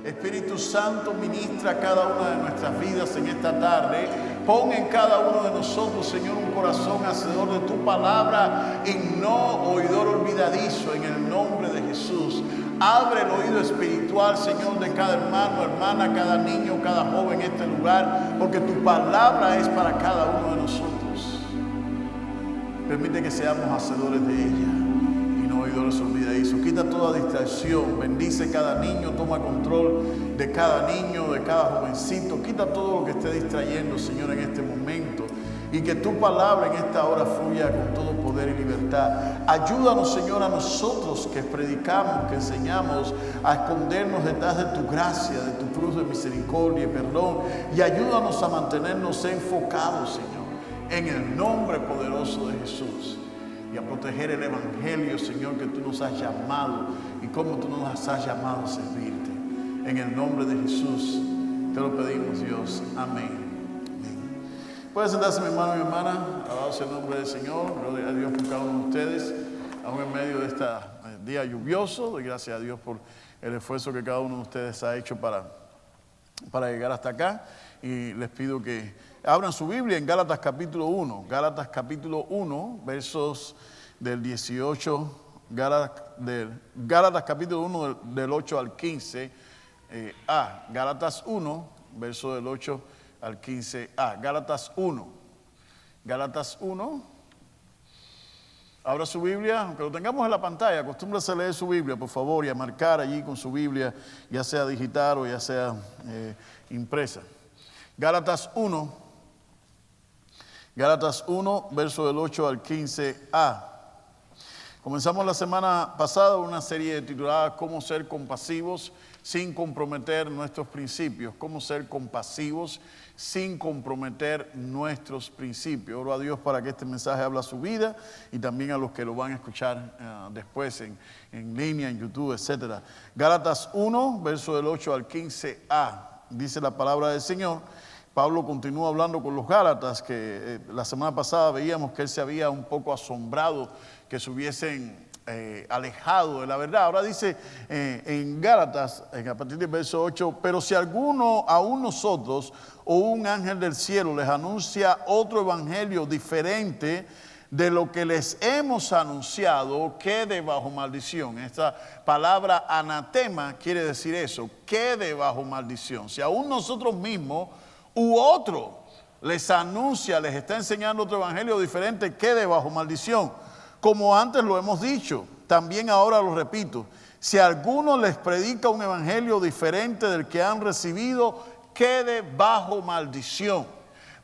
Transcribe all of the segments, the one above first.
Espíritu Santo, ministra cada una de nuestras vidas en esta tarde. Pon en cada uno de nosotros, Señor, un corazón hacedor de tu palabra y no oidor olvidadizo, en el nombre de Jesús. Abre el oído espiritual, Señor, de cada hermano, hermana, cada niño, cada joven en este lugar, porque tu palabra es para cada uno de nosotros. Permite que seamos hacedores de ella y no oidores olvidadizos. Quita toda distracción, bendice cada niño, toma control de cada niño, de cada jovencito. Quita todo lo que esté distrayendo, Señor, en este momento. Y que tu palabra en esta hora fluya con todo poder y libertad. Ayúdanos, Señor, a nosotros que predicamos, que enseñamos, a escondernos detrás de tu gracia, de tu cruz de misericordia y perdón. Y ayúdanos a mantenernos enfocados, Señor, en el nombre poderoso de Jesús. Y a proteger el evangelio, Señor, que tú nos has llamado y cómo tú nos has llamado a servirte. En el nombre de Jesús te lo pedimos, Dios. Amén. Puede sentarse, mi hermano y mi hermana. Alabado sea el nombre del Señor. Gloria a Dios por cada uno de ustedes. Aún en medio de este día lluvioso, doy gracias a Dios por el esfuerzo que cada uno de ustedes ha hecho para llegar hasta acá. Y les pido que abran su Biblia en Gálatas capítulo 1. Gálatas capítulo 1, versos del 18. Gálatas capítulo 1 del 8 al 15. Gálatas 1, verso del 8 al 15a. Gálatas 1. Gálatas 1. Abra su Biblia, aunque lo tengamos en la pantalla, acostúmbrese a leer su Biblia, por favor, y a marcar allí con su Biblia, ya sea digital o ya sea impresa. Gálatas 1. Gálatas 1, verso del 8 al 15a. Comenzamos la semana pasada una serie titulada Cómo ser compasivos sin comprometer nuestros principios. Cómo ser compasivos sin comprometer nuestros principios. Oro a Dios para que este mensaje hable a su vida y también a los que lo van a escuchar después en línea, en YouTube, etc. Gálatas 1, verso del 8 al 15a. Dice la palabra del Señor. Pablo continúa hablando con los Gálatas, que la semana pasada veíamos que él se había un poco asombrado que se hubiesen alejado de la verdad. Ahora dice en Gálatas, a partir del verso 8, pero si alguno, aún nosotros, o un ángel del cielo les anuncia otro evangelio diferente de lo que les hemos anunciado, quede bajo maldición. Esta palabra anatema quiere decir eso, quede bajo maldición. Si aún nosotros mismos u otro les anuncia, les está enseñando otro evangelio diferente, quede bajo maldición. Como antes lo hemos dicho, también ahora lo repito, si alguno les predica un evangelio diferente del que han recibido, quede bajo maldición.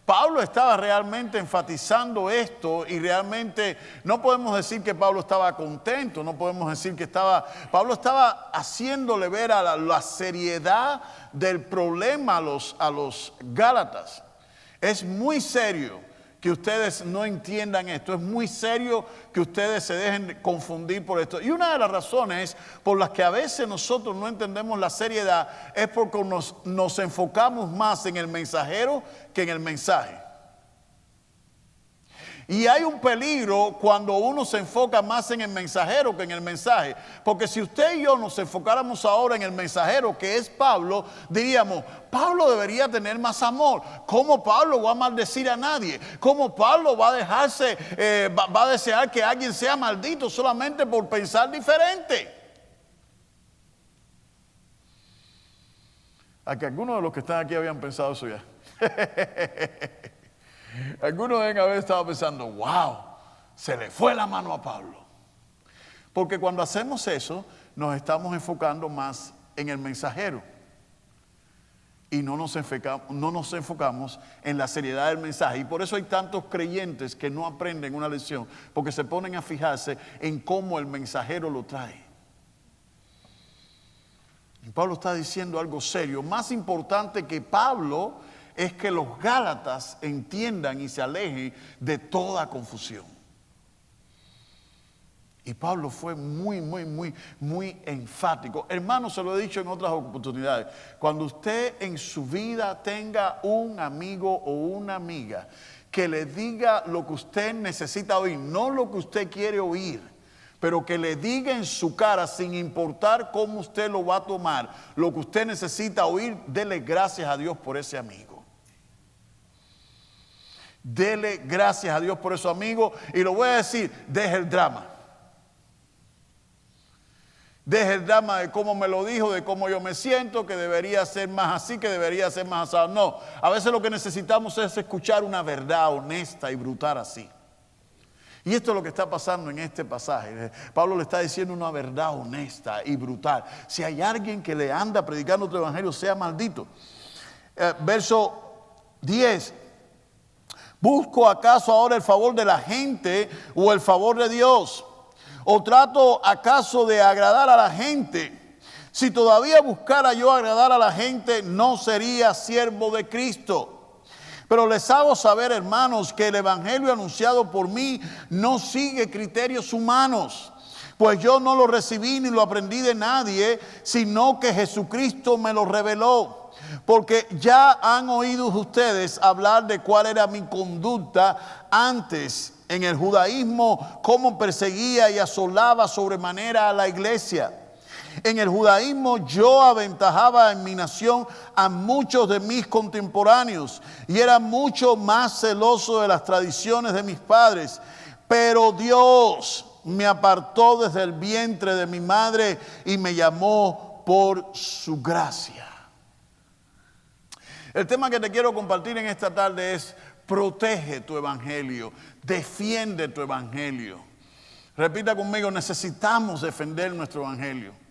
Pablo estaba realmente enfatizando esto y realmente no podemos decir que Pablo estaba contento, no podemos decir que Pablo estaba haciéndole ver a la seriedad del problema a los Gálatas. Es muy serio que ustedes no entiendan esto, es muy serio que ustedes se dejen confundir por esto. Y una de las razones por las que a veces nosotros no entendemos la seriedad es porque nos enfocamos más en el mensajero que en el mensaje. Y hay un peligro cuando uno se enfoca más en el mensajero que en el mensaje. Porque si usted y yo nos enfocáramos ahora en el mensajero, que es Pablo, diríamos, Pablo debería tener más amor. ¿Cómo Pablo va a maldecir a nadie? ¿Cómo Pablo va a desear que alguien sea maldito solamente por pensar diferente? A que algunos de los que están aquí habían pensado eso ya. Algunos deben haber estado pensando, wow, se le fue la mano a Pablo. Porque cuando hacemos eso, nos estamos enfocando más en el mensajero. Y no nos enfocamos en la seriedad del mensaje. Y por eso hay tantos creyentes que no aprenden una lección, porque se ponen a fijarse en cómo el mensajero lo trae. Y Pablo está diciendo algo serio. Más importante que Pablo es que los Gálatas entiendan y se alejen de toda confusión. Y Pablo fue muy enfático. Hermano, se lo he dicho en otras oportunidades. Cuando usted en su vida tenga un amigo o una amiga que le diga lo que usted necesita oír, no lo que usted quiere oír, pero que le diga en su cara, sin importar cómo usted lo va a tomar, lo que usted necesita oír, dele gracias a Dios por ese amigo. Dele gracias a Dios por ese amigo. Y lo voy a decir, deje el drama. Deje el drama de cómo me lo dijo, de cómo yo me siento, que debería ser más así, que debería ser más asado. No, a veces lo que necesitamos es escuchar una verdad honesta y brutal así. Y esto es lo que está pasando en este pasaje. Pablo le está diciendo una verdad honesta y brutal. Si hay alguien que le anda predicando otro evangelio, sea maldito. Verso 10. ¿Busco acaso ahora el favor de la gente o el favor de Dios? ¿O trato acaso de agradar a la gente? Si todavía buscara yo agradar a la gente, no sería siervo de Cristo. Pero les hago saber, hermanos, que el evangelio anunciado por mí no sigue criterios humanos. Pues yo no lo recibí ni lo aprendí de nadie, sino que Jesucristo me lo reveló. Porque ya han oído ustedes hablar de cuál era mi conducta antes en el judaísmo, cómo perseguía y asolaba sobremanera a la iglesia. En el judaísmo yo aventajaba en mi nación a muchos de mis contemporáneos y era mucho más celoso de las tradiciones de mis padres. Pero Dios me apartó desde el vientre de mi madre y me llamó por su gracia. El tema que te quiero compartir en esta tarde es: protege tu evangelio, defiende tu evangelio. Repita conmigo: necesitamos defender nuestro evangelio.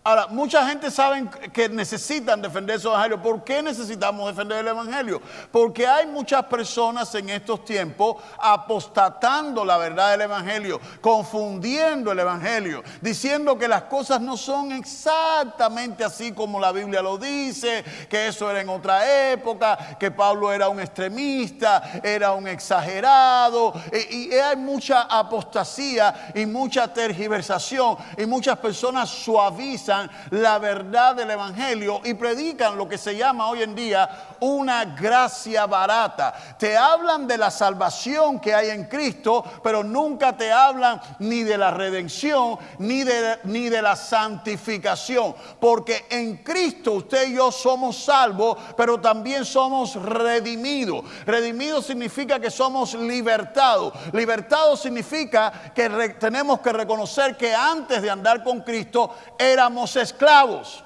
Ahora, mucha gente sabe que necesitan defender su evangelio. ¿Por qué necesitamos defender el evangelio? Porque hay muchas personas en estos tiempos apostatando la verdad del evangelio, confundiendo el evangelio, diciendo que las cosas no son exactamente así como la Biblia lo dice, que eso era en otra época, que Pablo era un extremista, era un exagerado, y hay mucha apostasía y mucha tergiversación, y muchas personas suavizan la verdad del evangelio y predican lo que se llama hoy en día una gracia barata. Te hablan de la salvación que hay en Cristo, pero nunca te hablan ni de la redención ni de la santificación, porque en Cristo usted y yo somos salvos, pero también somos redimidos. Redimidos significa que somos libertados. Libertados significa que tenemos que reconocer que antes de andar con Cristo éramos esclavos.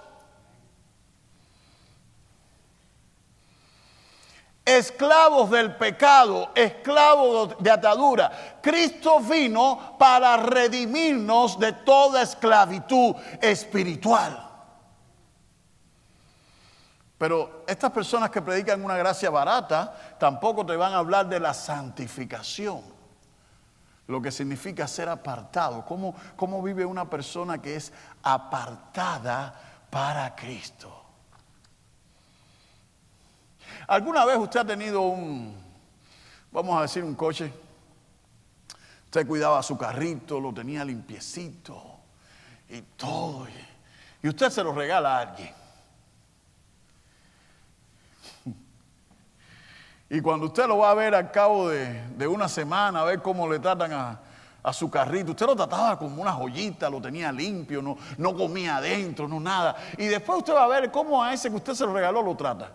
Esclavos del pecado, esclavos de atadura. Cristo vino para redimirnos de toda esclavitud espiritual. Pero estas personas que predican una gracia barata tampoco te van a hablar de la santificación, lo que significa ser apartado. ¿Cómo vive una persona que es apartada para Cristo? ¿Alguna vez usted ha tenido vamos a decir, un coche? Usted cuidaba su carrito, lo tenía limpiecito y todo, y usted se lo regala a alguien. Y cuando usted lo va a ver al cabo de una semana, a ver cómo le tratan a su carrito, usted lo trataba como una joyita, lo tenía limpio, no comía adentro, no nada. Y después usted va a ver cómo a ese que usted se lo regaló lo trata.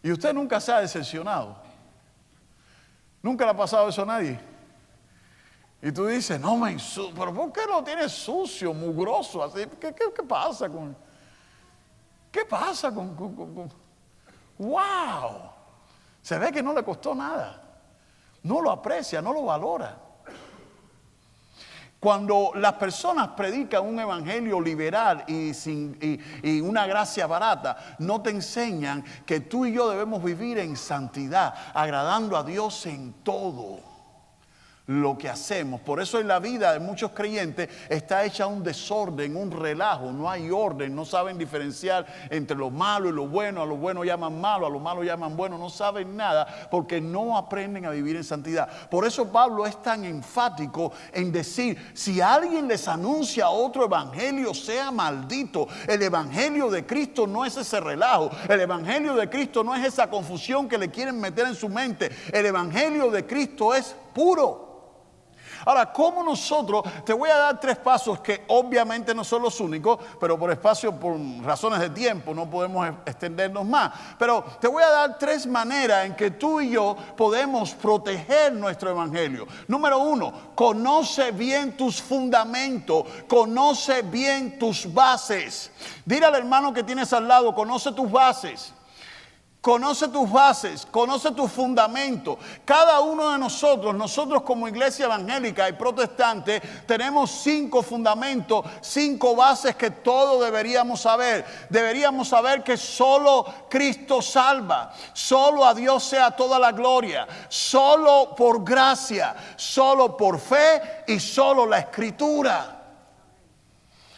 Y usted nunca se ha decepcionado. Nunca le ha pasado eso a nadie. Y tú dices, no me ensucio, pero ¿por qué lo tiene sucio, mugroso, así? ¿Qué pasa con? ¿Qué pasa con? ¡Wow! Se ve que no le costó nada. No lo aprecia, no lo valora. Cuando las personas predican un evangelio liberal y una gracia barata, no te enseñan que tú y yo debemos vivir en santidad, agradando a Dios en todo lo que hacemos. Por eso en la vida de muchos creyentes está hecha un desorden, un relajo, no hay orden, no saben diferenciar entre lo malo y lo bueno. A lo bueno llaman malo, a lo malo llaman bueno, no saben nada porque no aprenden a vivir en santidad. Por eso Pablo es tan enfático en decir, si alguien les anuncia otro evangelio, sea maldito. El evangelio de Cristo no es ese relajo, el evangelio de Cristo no es esa confusión que le quieren meter en su mente. El evangelio de Cristo es puro. Ahora, ¿cómo nosotros? Te voy a dar 3 pasos que obviamente no son los únicos, pero por razones de tiempo no podemos extendernos más. Pero te voy a dar 3 maneras en que tú y yo podemos proteger nuestro evangelio. Número 1, conoce bien tus fundamentos, conoce bien tus bases. Dile al hermano que tienes al lado, conoce tus bases. Conoce tus bases, conoce tus fundamentos. Cada uno de nosotros como iglesia evangélica y protestante, tenemos 5 fundamentos, 5 bases que todos deberíamos saber. Deberíamos saber que solo Cristo salva, solo a Dios sea toda la gloria, solo por gracia, solo por fe y solo la Escritura.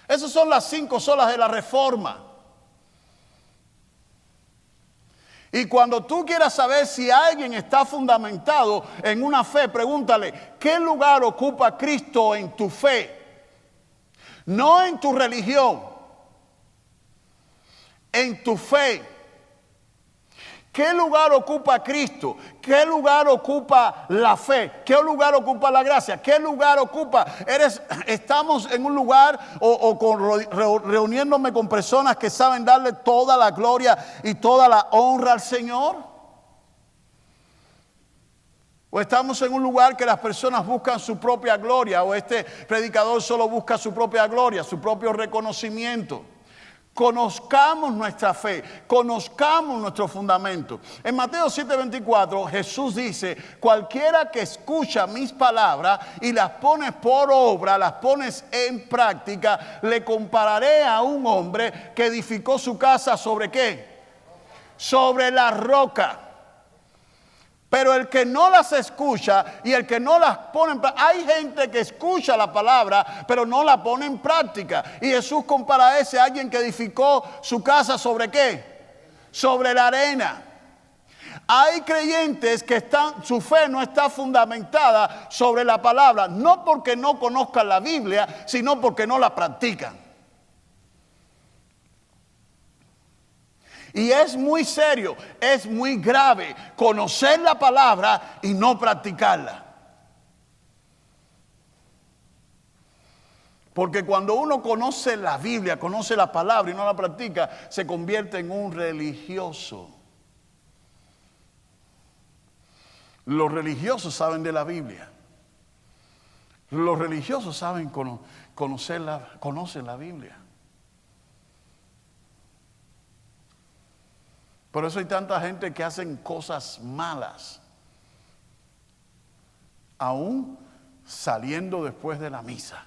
Esas son las 5 solas de la Reforma. Y cuando tú quieras saber si alguien está fundamentado en una fe, pregúntale, ¿qué lugar ocupa Cristo en tu fe? No en tu religión, en tu fe. ¿Qué lugar ocupa Cristo? ¿Qué lugar ocupa la fe? ¿Qué lugar ocupa la gracia? ¿Qué lugar ocupa? Estamos en un lugar reuniéndome con personas que saben darle toda la gloria y toda la honra al Señor. O estamos en un lugar que las personas buscan su propia gloria, o este predicador solo busca su propia gloria, su propio reconocimiento. Conozcamos nuestra fe, conozcamos nuestro fundamento. En Mateo 7:24 Jesús dice, cualquiera que escucha mis palabras y las pones por obra, las pones en práctica, le compararé a un hombre que edificó su casa ¿sobre qué? Sobre la roca. Pero el que no las escucha y el que no las pone en práctica, hay gente que escucha la palabra, pero no la pone en práctica. Y Jesús compara a ese alguien que edificó su casa ¿sobre qué? Sobre la arena. Hay creyentes que su fe no está fundamentada sobre la palabra, no porque no conozcan la Biblia, sino porque no la practican. Y es muy serio, es muy grave conocer la palabra y no practicarla. Porque cuando uno conoce la Biblia, conoce la palabra y no la practica, se convierte en un religioso. Los religiosos saben de la Biblia. Los religiosos saben conocen la Biblia. Por eso hay tanta gente que hacen cosas malas, aún saliendo después de la misa.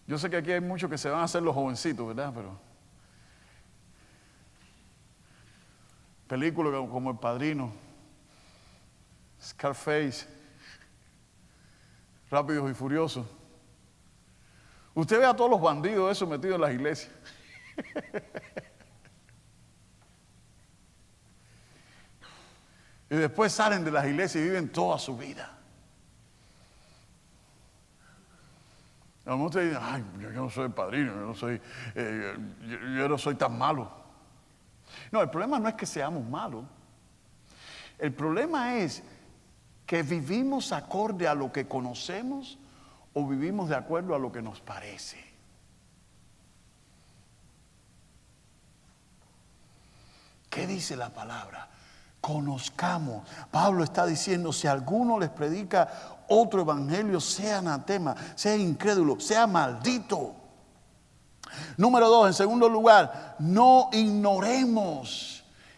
Yo sé que aquí hay muchos que se van a hacer los jovencitos, ¿verdad? Pero películas como El Padrino, Scarface, Rápidos y Furiosos. Usted ve a todos los bandidos esos metidos en las iglesias. Y después salen de las iglesias y viven toda su vida. A lo mejor usted dice, ay, yo no soy el padrino, yo no soy tan malo. No, el problema no es que seamos malos. El problema es que vivimos acorde a lo que conocemos o vivimos de acuerdo a lo que nos parece. ¿Qué dice la palabra? Conozcamos. Pablo está diciendo, si alguno les predica otro evangelio, sea anatema, sea incrédulo, sea maldito. Número 2, en segundo lugar, no ignoremos.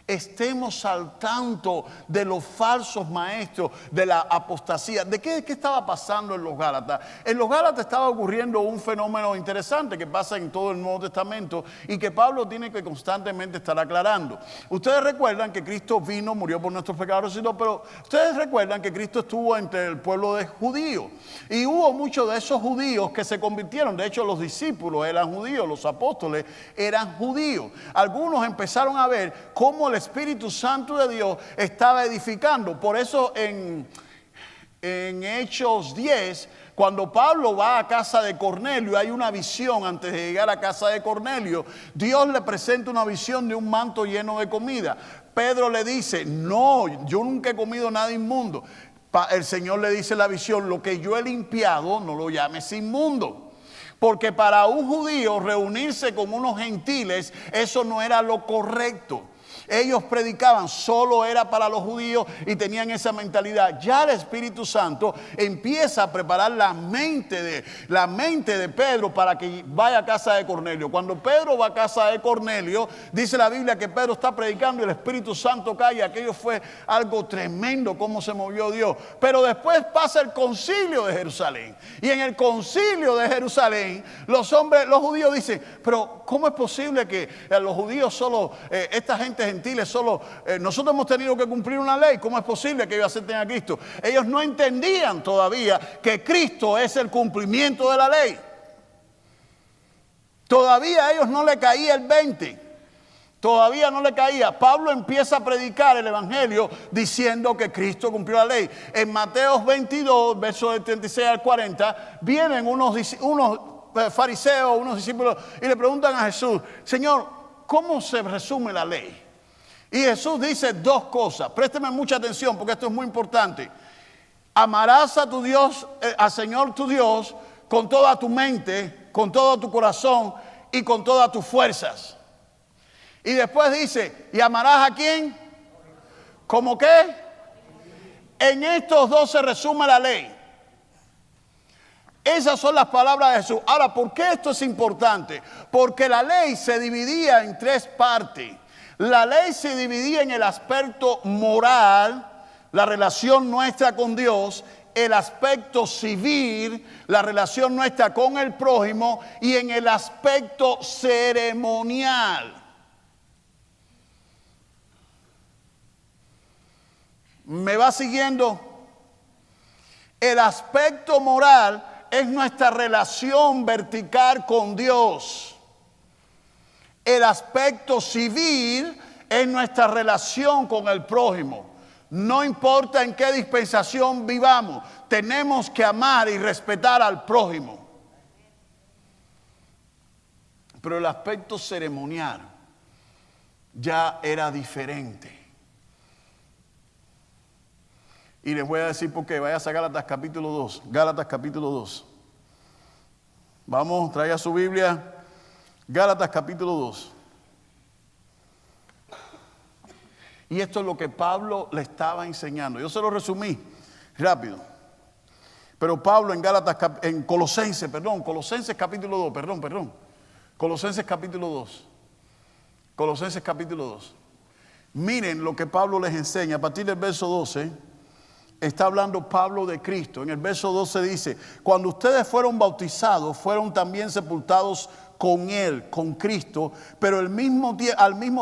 Estemos al tanto de los falsos maestros, de la apostasía. ¿De qué estaba pasando en los Gálatas? En los Gálatas estaba ocurriendo un fenómeno interesante que pasa en todo el Nuevo Testamento y que Pablo tiene que constantemente estar aclarando. Ustedes recuerdan que Cristo vino, murió por nuestros pecados, pero ustedes recuerdan que Cristo estuvo entre el pueblo de judíos. Y hubo muchos de esos judíos que se convirtieron. De hecho, los discípulos eran judíos, los apóstoles eran judíos. Algunos empezaron a ver cómo el Espíritu Santo de Dios estaba edificando. Por eso en Hechos 10, cuando Pablo va a casa de Cornelio, hay una visión antes de llegar a casa de Cornelio. Dios le presenta una visión de un manto lleno de comida. Pedro le dice, no, yo nunca he comido nada inmundo. El Señor le dice en la visión, lo que yo he limpiado no lo llames inmundo. Porque para un judío reunirse con unos gentiles, eso no era lo correcto. Ellos predicaban, solo era para los judíos y tenían esa mentalidad. Ya el Espíritu Santo empieza a preparar la mente de Pedro para que vaya a casa de Cornelio. Cuando Pedro va a casa de Cornelio, dice la Biblia que Pedro está predicando y el Espíritu Santo cae. Aquello fue algo tremendo, cómo se movió Dios. Pero después pasa el concilio de Jerusalén. Y en el concilio de Jerusalén, los judíos dicen, pero ¿cómo es posible que los judíos solo, esta gente gentiles solo, nosotros hemos tenido que cumplir una ley? ¿Cómo es posible que ellos acepten a Cristo? Ellos no entendían todavía que Cristo es el cumplimiento de la ley. Todavía a ellos no le caía el 20. Todavía no le caía. Pablo empieza a predicar el evangelio diciendo que Cristo cumplió la ley. En Mateo 22, versos del 36 al 40, vienen unos fariseos, unos discípulos, y le preguntan a Jesús, Señor, ¿cómo se resume la ley? Y Jesús dice dos cosas. Présteme mucha atención porque esto es muy importante. Amarás a tu Dios, al Señor tu Dios, con toda tu mente, con todo tu corazón y con todas tus fuerzas. Y después dice, ¿y amarás a quién? ¿Cómo qué? En estos dos se resume la ley. Esas son las palabras de Jesús. Ahora, ¿por qué esto es importante? Porque la ley se dividía en tres partes. La ley se dividía en el aspecto moral, la relación nuestra con Dios, el aspecto civil, la relación nuestra con el prójimo, y en el aspecto ceremonial. ¿Me va siguiendo? El aspecto moral es nuestra relación vertical con Dios. El aspecto civil es nuestra relación con el prójimo. No importa en qué dispensación vivamos, tenemos que amar y respetar al prójimo. Pero el aspecto ceremonial ya era diferente. Y les voy a decir por qué. Vaya a Gálatas capítulo 2. Gálatas capítulo 2. Vamos, traiga su Biblia. Gálatas capítulo 2. Y esto es lo que Pablo le estaba enseñando. Yo se lo resumí rápido. Pero Pablo en Colosenses capítulo 2, Colosenses capítulo 2. Colosenses capítulo 2. Miren lo que Pablo les enseña. A partir del verso 12, está hablando Pablo de Cristo. En el verso 12 dice, cuando ustedes fueron bautizados, fueron también sepultados con Él, con Cristo, pero al mismo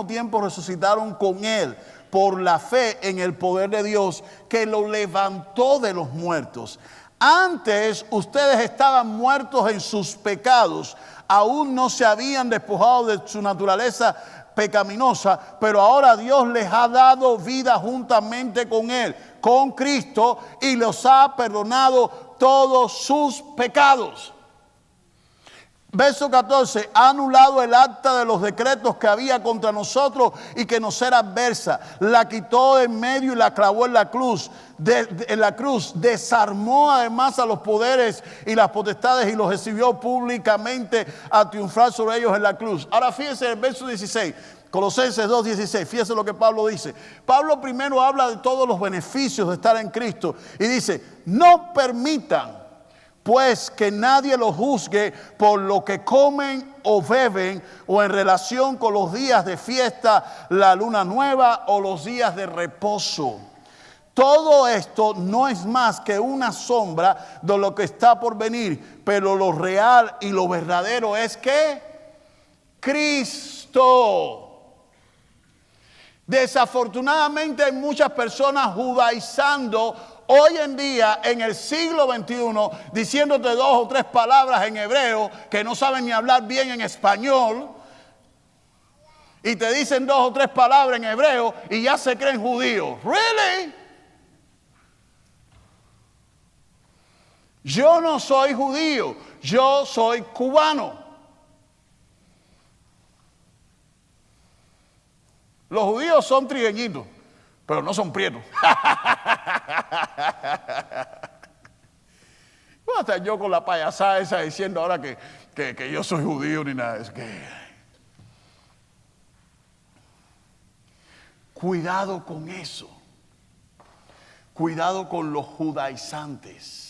tiempo resucitaron con Él por la fe en el poder de Dios que lo levantó de los muertos. Antes ustedes estaban muertos en sus pecados, aún no se habían despojado de su naturaleza pecaminosa, pero ahora Dios les ha dado vida juntamente con Él, con Cristo, y los ha perdonado todos sus pecados. Verso 14, ha anulado el acta de los decretos que había contra nosotros y que nos era adversa. La quitó de en medio y la clavó en la cruz. En la cruz desarmó además a los poderes y las potestades y los exhibió públicamente a triunfar sobre ellos en la cruz. Ahora fíjense el verso 16. Colosenses 2:16, fíjense lo que Pablo dice. Pablo primero habla de todos los beneficios de estar en Cristo y dice, no permitan pues que nadie los juzgue por lo que comen o beben o en relación con los días de fiesta, la luna nueva o los días de reposo. Todo esto no es más que una sombra de lo que está por venir, pero lo real y lo verdadero es que Cristo. Desafortunadamente hay muchas personas judaizando hoy en día en el siglo XXI, diciéndote 2 o 3 palabras en hebreo que no saben ni hablar bien en español, y te dicen 2 o 3 palabras en hebreo y ya se creen judíos. ¿Really? Yo no soy judío, yo soy cubano. Los judíos son trigueñitos, pero no son prietos. No hasta yo con la payasada esa diciendo ahora que yo soy judío ni nada. Es que cuidado con eso. Cuidado con los judaizantes.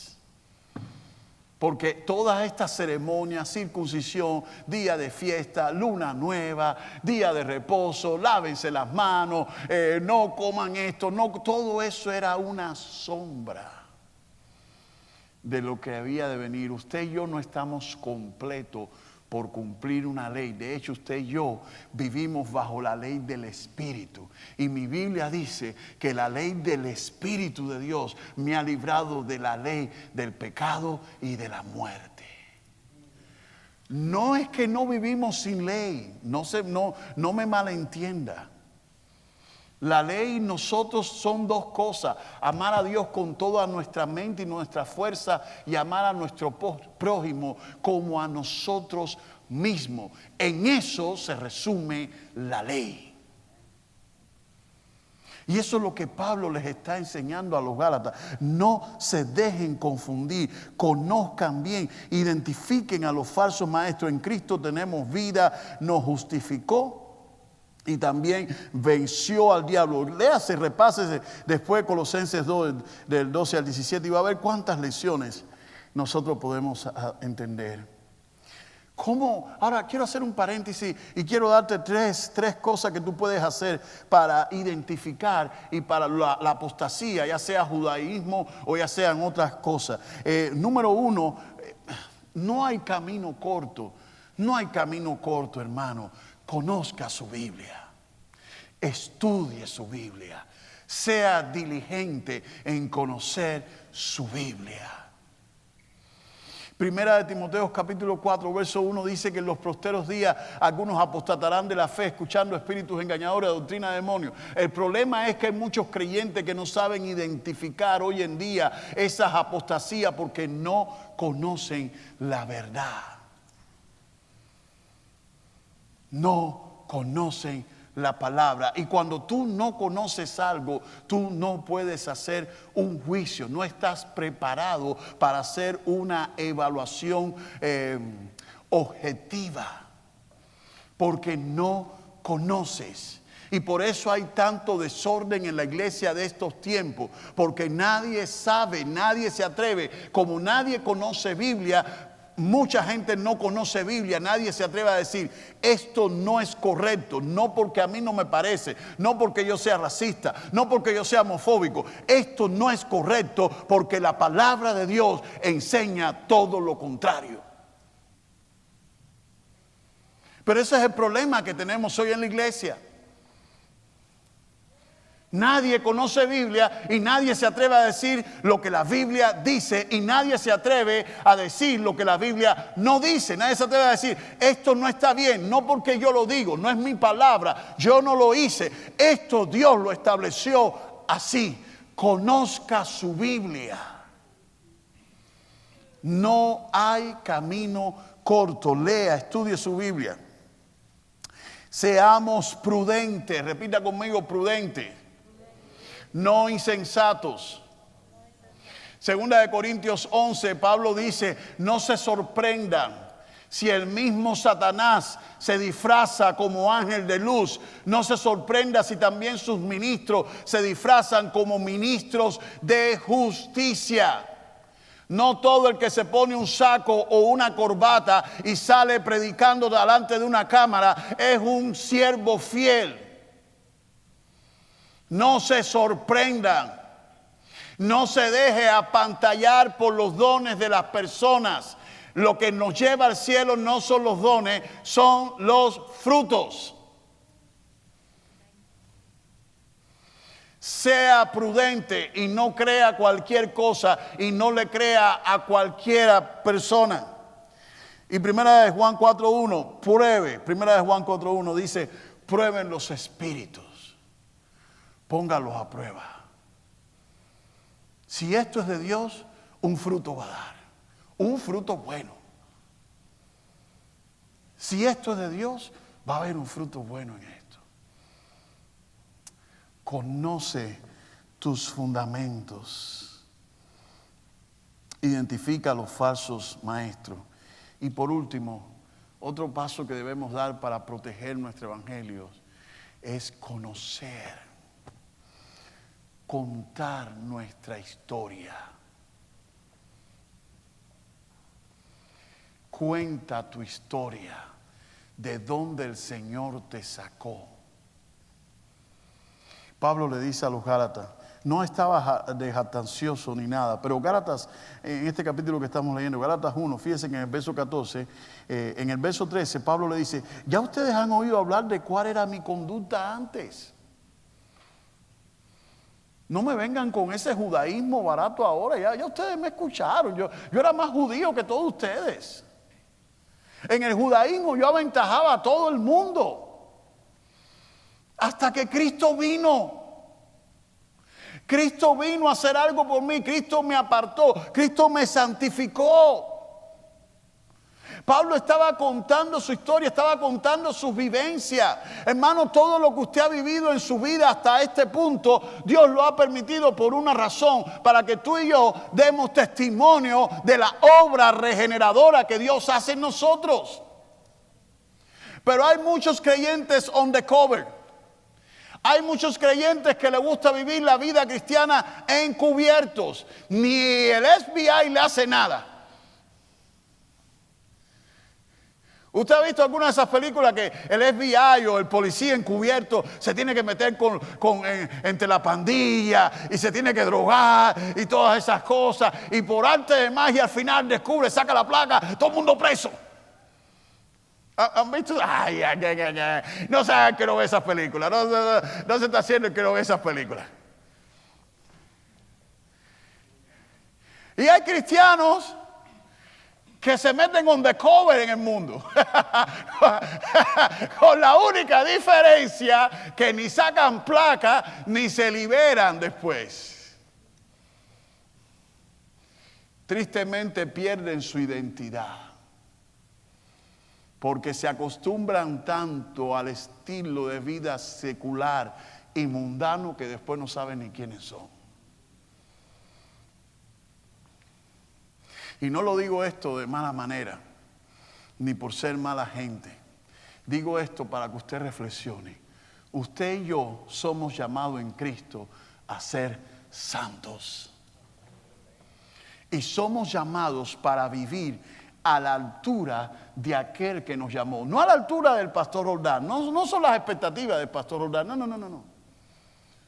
Porque todas estas ceremonias, circuncisión, día de fiesta, luna nueva, día de reposo, lávense las manos, no coman esto, no, todo eso era una sombra de lo que había de venir. Usted y yo no estamos completos por cumplir una ley. De hecho, usted y yo vivimos bajo la ley del Espíritu. Y mi Biblia dice que la ley del Espíritu de Dios me ha librado de la ley del pecado y de la muerte. No es que no vivimos sin ley, no me malentienda. La ley y nosotros son dos cosas: amar a Dios con toda nuestra mente y nuestra fuerza, y amar a nuestro prójimo como a nosotros mismos. En eso se resume la ley. Y eso es lo que Pablo les está enseñando a los Gálatas. No se dejen confundir, conozcan bien, identifiquen a los falsos maestros. En Cristo tenemos vida, nos justificó y también venció al diablo. Léase, repásese después Colosenses 2, del 12 al 17, y va a ver cuántas lecciones nosotros podemos entender. ¿Cómo? Ahora quiero hacer un paréntesis y quiero darte tres cosas que tú puedes hacer para identificar y para la apostasía, ya sea judaísmo o ya sean otras cosas. Número uno, no hay camino corto. No hay camino corto, hermano. Conozca su Biblia, estudie su Biblia, sea diligente en conocer su Biblia. Primera de Timoteo capítulo 4 verso 1 dice que en los posteros días algunos apostatarán de la fe, escuchando espíritus engañadores, doctrina de demonios. El problema es que hay muchos creyentes que no saben identificar hoy en día esas apostasías porque no conocen la verdad. No conocen la palabra. Y cuando tú no conoces algo, tú no puedes hacer un juicio. No estás preparado para hacer una evaluación objetiva. Porque no conoces. Y por eso hay tanto desorden en la iglesia de estos tiempos. Porque nadie sabe, nadie se atreve. Como nadie conoce Biblia, mucha gente no conoce Biblia, nadie se atreve a decir, esto no es correcto, no porque a mí no me parece, no porque yo sea racista, no porque yo sea homofóbico, esto no es correcto porque la palabra de Dios enseña todo lo contrario. Pero ese es el problema que tenemos hoy en la iglesia. Nadie conoce Biblia y nadie se atreve a decir lo que la Biblia dice, y nadie se atreve a decir lo que la Biblia no dice. Nadie se atreve a decir, esto no está bien, no porque yo lo digo, no es mi palabra, yo no lo hice, esto Dios lo estableció así. Conozca su Biblia. No hay camino corto. Lea, estudie su Biblia. Seamos prudentes, repita conmigo, prudentes. No insensatos. Segunda de Corintios 11, Pablo dice, no se sorprendan si el mismo Satanás se disfraza como ángel de luz. No se sorprenda si también sus ministros se disfrazan como ministros de justicia. No todo el que se pone un saco o una corbata y sale predicando delante de una cámara es un siervo fiel. No se sorprendan, no se deje apantallar por los dones de las personas. Lo que nos lleva al cielo no son los dones, son los frutos. Sea prudente y no crea cualquier cosa y no le crea a cualquiera persona. Y primera de Juan 4.1, pruebe, primera de Juan 4.1 dice, prueben los espíritus. Póngalos a prueba. Si esto es de Dios, un fruto va a dar. Un fruto bueno. Si esto es de Dios, va a haber un fruto bueno en esto. Conoce tus fundamentos. Identifica a los falsos maestros. Y por último, otro paso que debemos dar para proteger nuestro evangelio es conocer, contar nuestra historia. Cuenta tu historia, de dónde el Señor te sacó. Pablo le dice a los Gálatas, no estaba de jactancioso ni nada, pero Gálatas, en este capítulo que estamos leyendo, Gálatas 1, fíjense que en el verso 14, en el verso 13, Pablo le dice, ya ustedes han oído hablar de cuál era mi conducta antes. No me vengan con ese judaísmo barato ahora, ya ustedes me escucharon, yo era más judío que todos ustedes. En el judaísmo yo aventajaba a todo el mundo. Hasta que Cristo vino. Cristo vino a hacer algo por mí. Cristo me apartó. Cristo me santificó. Pablo estaba contando su historia, estaba contando sus vivencias. Hermano, todo lo que usted ha vivido en su vida hasta este punto, Dios lo ha permitido por una razón, para que tú y yo demos testimonio de la obra regeneradora que Dios hace en nosotros. Pero hay muchos creyentes on the cover. Hay muchos creyentes que les gusta vivir la vida cristiana encubiertos. Ni el FBI le hace nada. ¿Usted ha visto alguna de esas películas que el FBI o el policía encubierto se tiene que meter entre la pandilla y se tiene que drogar y todas esas cosas? Y por arte de magia al final descubre, saca la placa, todo el mundo preso. ¿Han visto? Ay. No saben que no ve esas películas. No se está haciendo el que no ve esas películas. Y hay cristianos que se meten on the cover en el mundo. Con la única diferencia que ni sacan placa ni se liberan después. Tristemente pierden su identidad. Porque se acostumbran tanto al estilo de vida secular y mundano que después no saben ni quiénes son. Y no lo digo esto de mala manera, ni por ser mala gente. Digo esto para que usted reflexione. Usted y yo somos llamados en Cristo a ser santos. Y somos llamados para vivir a la altura de aquel que nos llamó. No a la altura del pastor Roldán. No son las expectativas del pastor Roldán. No.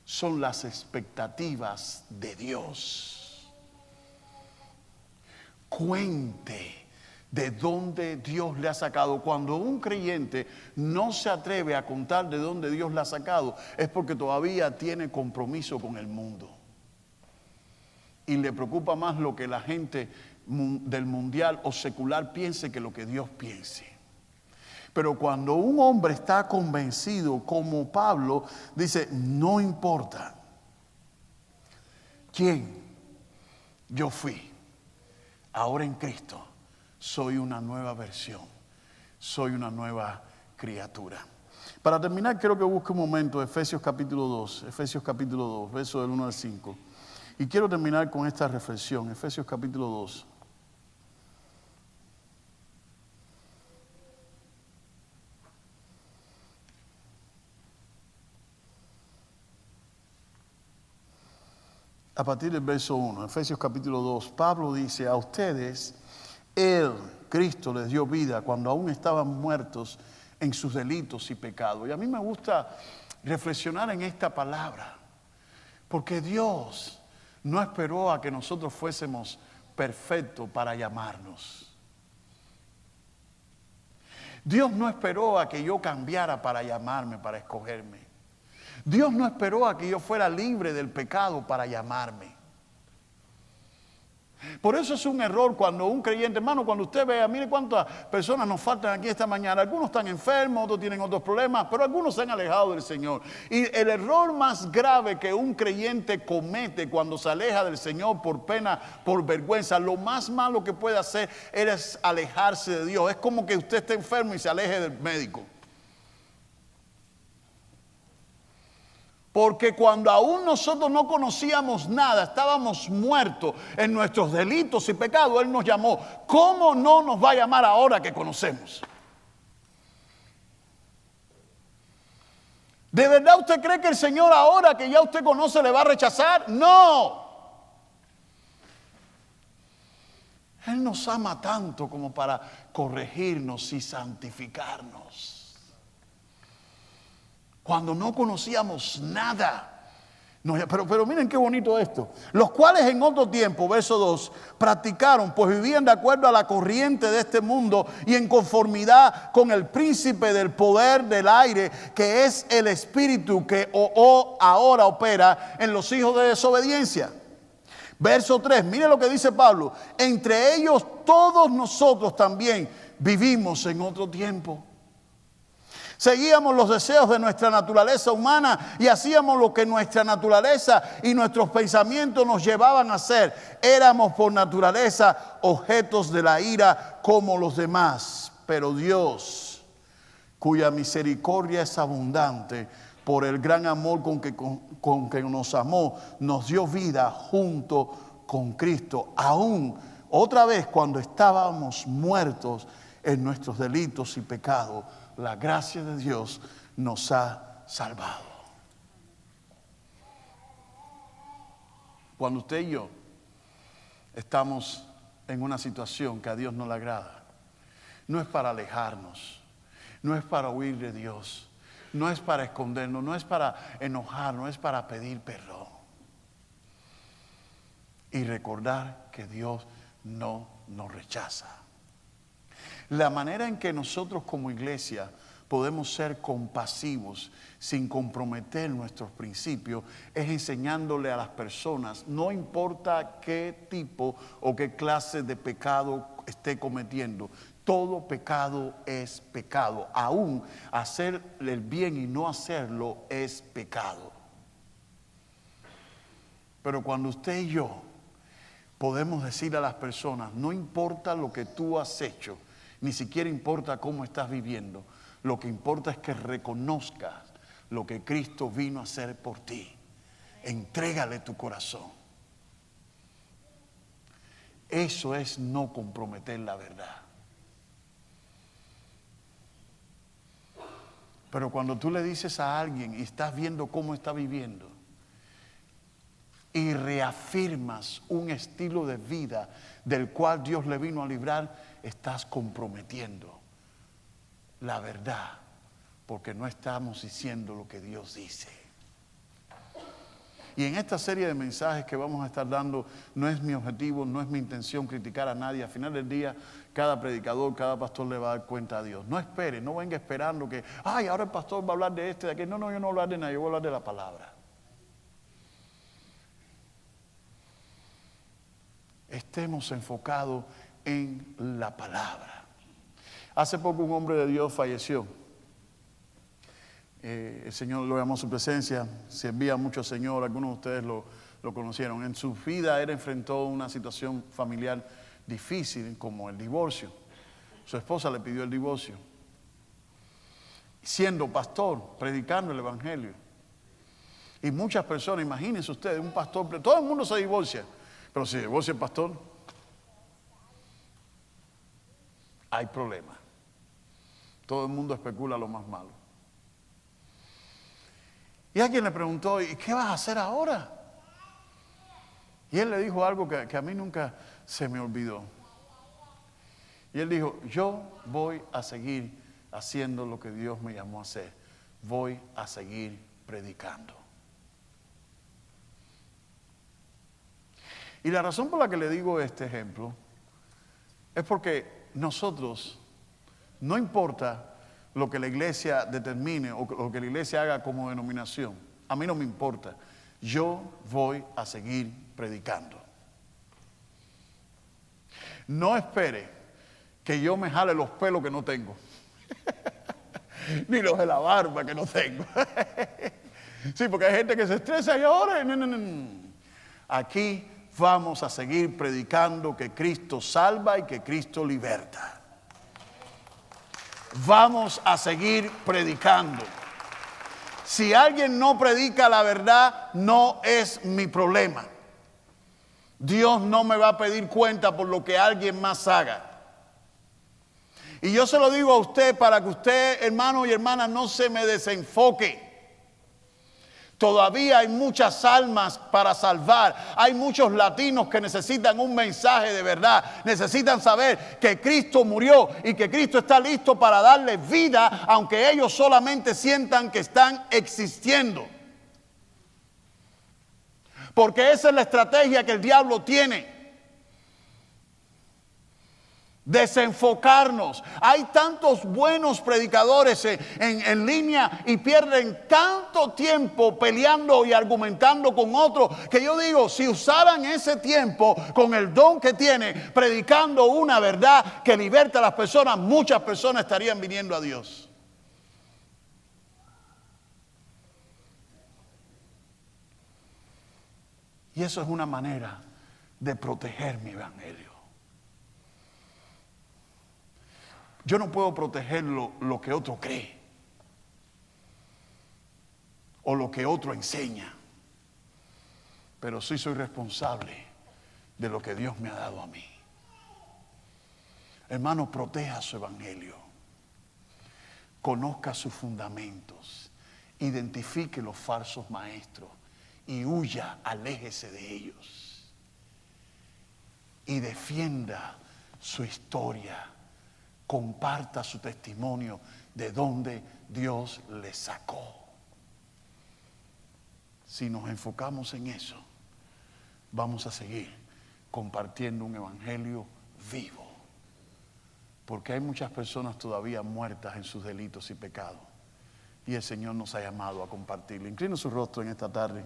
Son las expectativas de Dios. Cuente de dónde Dios le ha sacado. Cuando un creyente no se atreve a contar de dónde Dios le ha sacado, es porque todavía tiene compromiso con el mundo. Y le preocupa más lo que la gente del mundial o secular piense que lo que Dios piense. Pero cuando un hombre está convencido, como Pablo, dice, no importa quién yo fui, ahora en Cristo soy una nueva versión, soy una nueva criatura. Para terminar, quiero que busque un momento Efesios capítulo 2, versos del 1 al 5. Y quiero terminar con esta reflexión, Efesios capítulo 2. A partir del verso 1, Efesios capítulo 2, Pablo dice, a ustedes, Él, Cristo, les dio vida cuando aún estaban muertos en sus delitos y pecados. Y a mí me gusta reflexionar en esta palabra, porque Dios no esperó a que nosotros fuésemos perfectos para llamarnos. Dios no esperó a que yo cambiara para llamarme, para escogerme. Dios no esperó a que yo fuera libre del pecado para llamarme. Por eso es un error cuando un creyente, hermano, cuando usted vea, mire cuántas personas nos faltan aquí esta mañana. Algunos están enfermos, otros tienen otros problemas, pero algunos se han alejado del Señor. Y el error más grave que un creyente comete cuando se aleja del Señor por pena, por vergüenza, lo más malo que puede hacer es alejarse de Dios. Es como que usted esté enfermo y se aleje del médico. Porque cuando aún nosotros no conocíamos nada, estábamos muertos en nuestros delitos y pecados, Él nos llamó. ¿Cómo no nos va a llamar ahora que conocemos? ¿De verdad usted cree que el Señor ahora que ya usted conoce le va a rechazar? No. Él nos ama tanto como para corregirnos y santificarnos. Cuando no conocíamos nada. Pero miren qué bonito esto. Los cuales en otro tiempo, verso 2, practicaron, pues vivían de acuerdo a la corriente de este mundo y en conformidad con el príncipe del poder del aire, que es el espíritu que ahora opera en los hijos de desobediencia. Verso 3, mire lo que dice Pablo. Entre ellos todos nosotros también vivimos en otro tiempo. Seguíamos los deseos de nuestra naturaleza humana y hacíamos lo que nuestra naturaleza y nuestros pensamientos nos llevaban a hacer. Éramos por naturaleza objetos de la ira como los demás. Pero Dios, cuya misericordia es abundante, por el gran amor con que nos amó, nos dio vida junto con Cristo. Aún otra vez cuando estábamos muertos en nuestros delitos y pecados, la gracia de Dios nos ha salvado. Cuando usted y yo estamos en una situación que a Dios no le agrada, no es para alejarnos, no es para huir de Dios, no es para escondernos, no es para enojarnos, es para pedir perdón. Y recordar que Dios no nos rechaza. La manera en que nosotros como iglesia podemos ser compasivos sin comprometer nuestros principios es enseñándole a las personas, no importa qué tipo o qué clase de pecado esté cometiendo, todo pecado es pecado. Aún hacer el bien y no hacerlo es pecado. Pero cuando usted y yo podemos decir a las personas, no importa lo que tú has hecho, ni siquiera importa cómo estás viviendo. Lo que importa es que reconozcas lo que Cristo vino a hacer por ti. Entrégale tu corazón. Eso es no comprometer la verdad. Pero cuando tú le dices a alguien y estás viendo cómo está viviendo y reafirmas un estilo de vida del cual Dios le vino a librar, estás comprometiendo la verdad, porque no estamos diciendo lo que Dios dice. Y en esta serie de mensajes que vamos a estar dando, no es mi objetivo, no es mi intención criticar a nadie. Al final del día, cada predicador, cada pastor le va a dar cuenta a Dios. No espere, no venga esperando que, ahora el pastor va a hablar de este, de aquel. No, yo no voy a hablar de nada, yo voy a hablar de la palabra. Estemos enfocados en la palabra. Hace poco un hombre de Dios falleció. El Señor lo llamó a su presencia. Servía mucho al Señor. Algunos de ustedes lo conocieron. En su vida él enfrentó una situación familiar difícil como el divorcio. Su esposa le pidió el divorcio. Siendo pastor, predicando el evangelio. Y muchas personas, imagínense ustedes, un pastor, todo el mundo se divorcia. Pero si divorcia el pastor, hay problemas. Todo el mundo especula lo más malo. Y alguien le preguntó, ¿y qué vas a hacer ahora? Y él le dijo algo que a mí nunca se me olvidó. Y él dijo, yo voy a seguir haciendo lo que Dios me llamó a hacer. Voy a seguir predicando. Y la razón por la que le digo este ejemplo es porque nosotros, no importa lo que la iglesia determine o lo que la iglesia haga como denominación, a mí no me importa. Yo voy a seguir predicando. No espere que yo me jale los pelos que no tengo, ni los de la barba que no tengo. Sí, porque hay gente que se estresa y ahora, no. Aquí vamos a seguir predicando que Cristo salva y que Cristo liberta. Vamos a seguir predicando. Si alguien no predica la verdad, no es mi problema. Dios no me va a pedir cuenta por lo que alguien más haga. Y yo se lo digo a usted para que usted, hermano y hermana, no se me desenfoque. Todavía hay muchas almas para salvar. Hay muchos latinos que necesitan un mensaje de verdad. Necesitan saber que Cristo murió y que Cristo está listo para darles vida, aunque ellos solamente sientan que están existiendo. Porque esa es la estrategia que el diablo tiene. Desenfocarnos. Hay tantos buenos predicadores en línea y pierden tanto tiempo peleando y argumentando con otros, que yo digo, si usaran ese tiempo con el don que tiene, predicando una verdad que liberta a las personas, muchas personas estarían viniendo a Dios. Y eso es una manera de proteger mi evangelio. Yo no puedo proteger lo que otro cree o lo que otro enseña, pero sí soy responsable de lo que Dios me ha dado a mí. Hermano, proteja su evangelio, conozca sus fundamentos, identifique los falsos maestros y huya, aléjese de ellos y defienda su historia. Comparta su testimonio de dónde Dios le sacó. Si nos enfocamos en eso, vamos a seguir compartiendo un evangelio vivo. Porque hay muchas personas todavía muertas en sus delitos y pecados. Y el Señor nos ha llamado a compartirlo. Incline su rostro en esta tarde.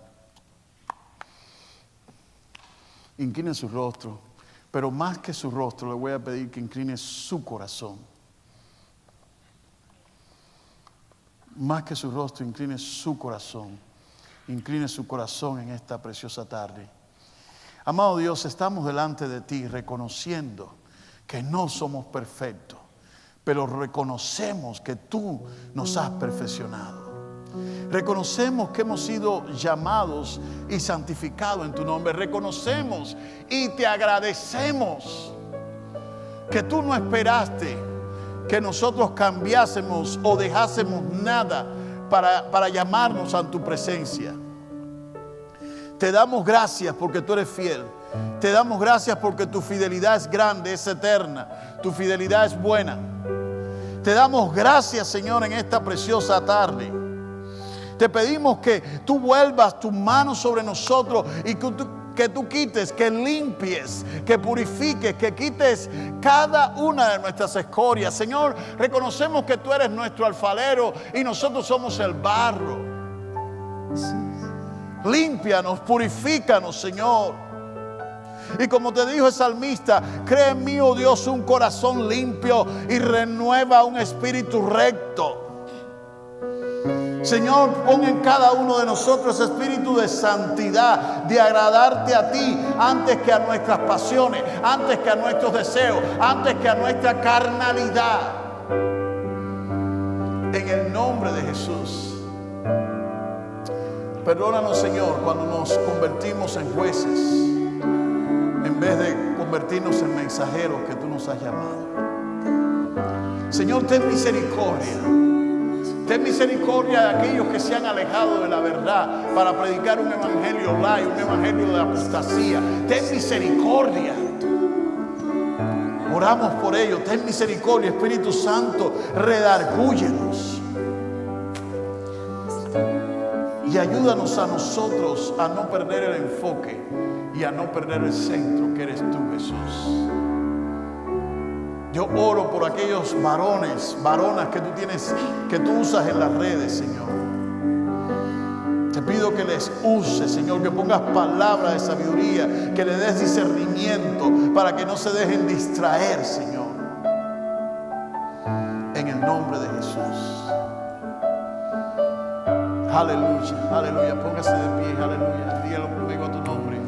Incline su rostro. Pero más que su rostro, le voy a pedir que incline su corazón. Más que su rostro, incline su corazón. Incline su corazón en esta preciosa tarde. Amado Dios, estamos delante de ti reconociendo que no somos perfectos, pero reconocemos que tú nos has perfeccionado. Reconocemos que hemos sido llamados y santificados en tu nombre. Reconocemos y te agradecemos que tú no esperaste que nosotros cambiásemos o dejásemos nada para llamarnos a tu presencia. Te damos gracias porque tú eres fiel. Te damos gracias porque tu fidelidad es grande, es eterna. Tu fidelidad es buena. Te damos gracias, Señor, en esta preciosa tarde. Te pedimos que tú vuelvas tu mano sobre nosotros y que tú quites, que limpies, que purifiques, que quites cada una de nuestras escorias. Señor, reconocemos que tú eres nuestro alfarero y nosotros somos el barro. Límpianos, purifícanos, Señor. Y como te dijo el salmista, crea en mí, oh Dios, un corazón limpio y renueva un espíritu recto. Señor, pon en cada uno de nosotros ese espíritu de santidad, de agradarte a ti antes que a nuestras pasiones, antes que a nuestros deseos, antes que a nuestra carnalidad. En el nombre de Jesús. Perdónanos, Señor, cuando nos convertimos en jueces, en vez de convertirnos en mensajeros que tú nos has llamado. Señor, ten misericordia. Ten misericordia de aquellos que se han alejado de la verdad para predicar un evangelio light, un evangelio de apostasía. Ten misericordia. Oramos por ellos. Ten misericordia, Espíritu Santo, redargúyenos. Y ayúdanos a nosotros a no perder el enfoque y a no perder el centro que eres tú, Jesús. Yo oro por aquellos varones, varonas que tú tienes, que tú usas en las redes, Señor. Te pido que les uses, Señor, que pongas palabras de sabiduría, que le des discernimiento para que no se dejen distraer, Señor. En el nombre de Jesús. Aleluya, aleluya. Póngase de pie, aleluya. Dígalo conmigo a tu nombre.